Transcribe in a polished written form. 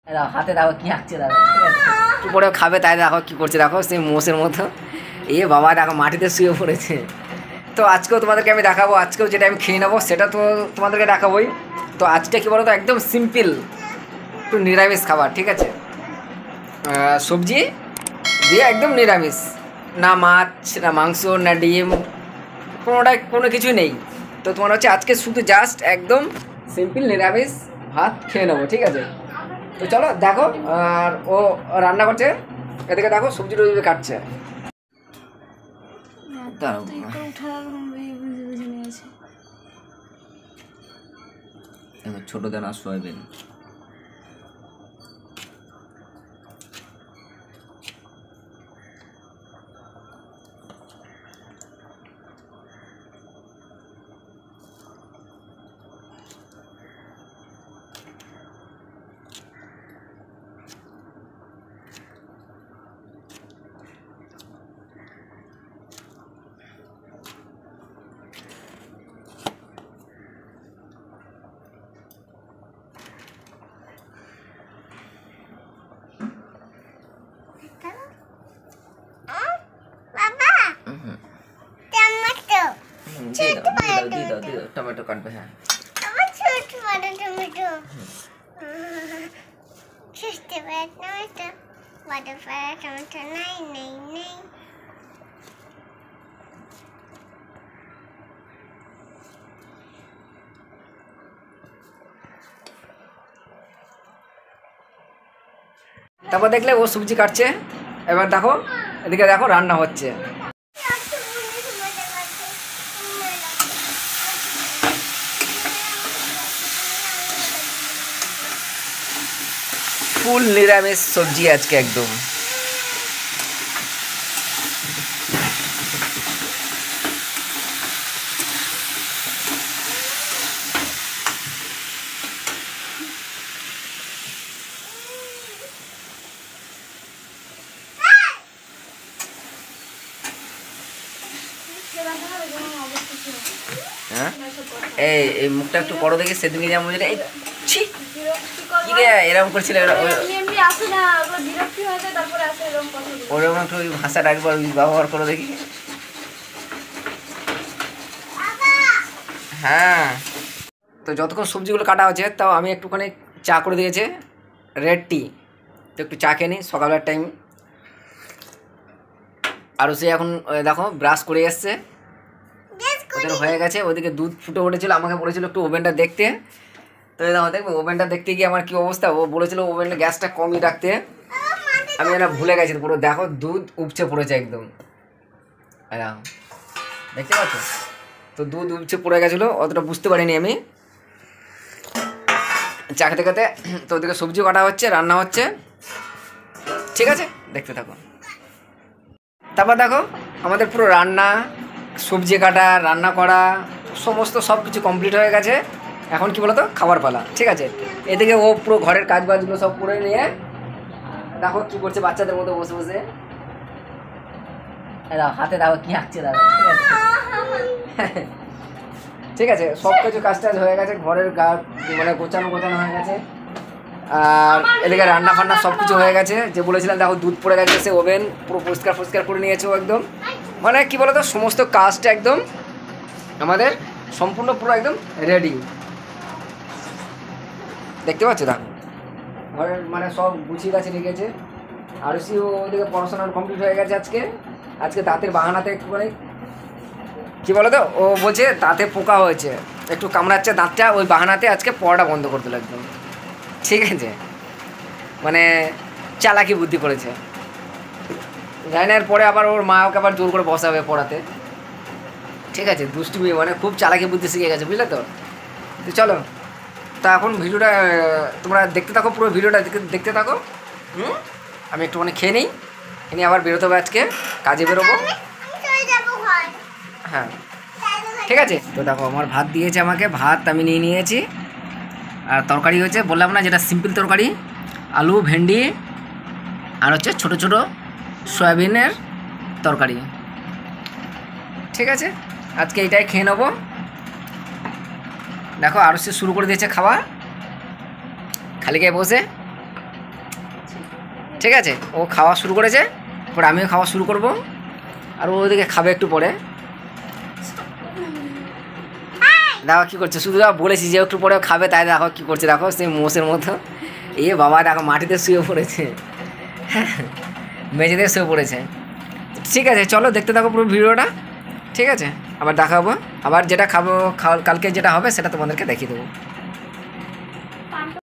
হাতে দেখো কি আঁকছে, দেখো ঠিক আছে, একটু পরে খাবে, তাই দেখো কি করছে, দেখো সেই মোষের মতো। এ বাবা দেখো মাটিতে শুয়ে পড়েছে। তো আজকেও তোমাদেরকে আমি দেখাবো, আজকেও যেটা আমি খেয়ে নেবো সেটা তো তোমাদেরকে দেখাবোই। তো আজকে কী বলো তো, একদম সিম্পল একটু নিরামিষ খাবার, ঠিক আছে, সবজি দিয়ে একদম নিরামিষ, না মাছ না মাংস না ডিম, কোনো কিছুই নেই। তো তোমার হচ্ছে আজকে শুধু জাস্ট একদম সিম্পল নিরামিষ ভাত খেয়ে নেবো, ঠিক আছে। তো চলো দেখো, আর ও রান্না করছে, এদিকে দেখো সবজি টবজি কাটছে। ছোট দানা সয়াবিন, টমেটো কাটবে, হ্যাঁ তারপর দেখলে ও সবজি কাটছে, এবার দেখো এদিকে দেখো রান্না হচ্ছে। ফুল নিরামিষ সবজি আজকে একদম। হ্যাঁ এই মুখটা একটু বড় দেখে সেদিনকে যেমন এরকম করছিল, ওরকম একটু ওই ভাষাটা একবার ব্যবহার করে দেখি। হ্যাঁ, তো যতক্ষণ সবজিগুলো কাটা হচ্ছে তাও আমি একটুখানি চা করে দিয়েছে, রেড টি, তো একটু চা খেয়ে নিই সকালবেলার টাইম। আর সে এখন দেখো ব্রাশ করে এসছে, ওদের হয়ে গেছে, ওদিকে দুধ ফুটে উঠেছিল, আমাকে বলেছিল একটু ওভেনটা দেখতে। তো দেখো দেখবো ওভেনটা দেখতে গিয়ে আমার কী অবস্থা, ও বলেছিল ওভেনটা গ্যাসটা কমই রাখতে, আমি এটা ভুলে গেছি পুরো। দেখো দুধ উপচে পড়েছে একদম, দেখো দেখতে পাচ্ছ, তো দুধ উপচে পড়ে গেছিলো, অতটা বুঝতে পারিনি আমি চা খেতে খেতে। তো ওদিকে সবজিও কাটা হচ্ছে, রান্না হচ্ছে, ঠিক আছে দেখতে থাকো। তারপর দেখো আমাদের পুরো রান্না, সবজি কাটা, রান্না করা, সমস্ত সব কিছু কমপ্লিট হয়ে গেছে। এখন কি বলতো, খাবার পালা, ঠিক আছে। এদিকে ও পুরো ঘরের কাজ বাজগুলো সব করে নিয়ে দেখো কি করছে বাচ্চাদের মতো বসে বসে, হাতে দেখো কি আঁকছে, দেখো ঠিক আছে। ঠিক আছে, সব কিছু কাজ টাজ হয়ে গেছে, ঘরের মানে গোছানো হয়ে গেছে। আর এদিকে রান্না ফান্না সব কিছু হয়ে গেছে। যে বলেছিলাম দেখো দুধ পড়ে গেছে, সে ওভেন পুরো পরিষ্কার করে নিয়েছে একদম, মানে কি বলতো সমস্ত কাজটা একদম আমাদের সম্পূর্ণ পুরো একদম রেডি, দেখতে পাচ্ছ। দেখো ঘরের মানে সব গুছিয়ে গাছে রেখেছে। আর ওদিকে পড়াশোনা কমপ্লিট হয়ে গেছে। আজকে দাঁতের বাহানাতে একটুখানি কী বলো তো, ও বলছে দাঁতে পোকা হয়েছে, একটু কামড়াচ্ছে দাঁতটা, ওই বাহানাতে আজকে পড়াটা বন্ধ করে দিল একদম, ঠিক আছে, মানে চালাকি বুদ্ধি করেছে। জানি না এরপরে আবার ওর মা ওকে আবার জোর করে বসাবে পড়াতে, ঠিক আছে, দুষ্টুমি, মানে খুব চালাকি বুদ্ধি শিখে গেছে, বুঝলে তো। তো চলো, তা এখন ভিডিওটা তোমরা দেখতে থাকো, পুরো ভিডিওটা দেখতে থাকো। আমি একটুখানি খেয়ে নিই, আবার বেরোতে হবে, আজকে কাজে বেরোবো। হ্যাঁ ঠিক আছে। তো দেখো আমার ভাত দিয়েছে আমাকে, ভাত আমি নিয়ে নিয়েছি, আর তরকারি হয়েছে বললাম না যেটা সিম্পল তরকারি, আলু ভেন্ডি আর হচ্ছে ছোটো ছোটো সয়াবিনের তরকারি, ঠিক আছে। আজকে এইটাই খেয়ে নেবো। দেখো আরও সে শুরু করে দিয়েছে খাওয়া, খালি গায়ে বসে ঠিক আছে, ও খাওয়া শুরু করেছে, পরে আমিও খাওয়া শুরু করব, আর ও ওদিকে খাবে একটু পরে। দেখো কী করছে, শুধু বলেছি যে একটু পরে খাবে, তাই দেখো কী করছে, দেখো সেই মোষের মতো। এ বাবা দেখো মাটিতে শুয়ে পড়েছে, মেঝেতে শুয়ে পড়েছে। ঠিক আছে চলো দেখতে থাকো পুরো ভিডিওটা, ঠিক আছে, আবার দেখাবো, আবার যেটা খাবো কালকে যেটা হবে সেটা তোমাদেরকে দেখিয়ে দেবো।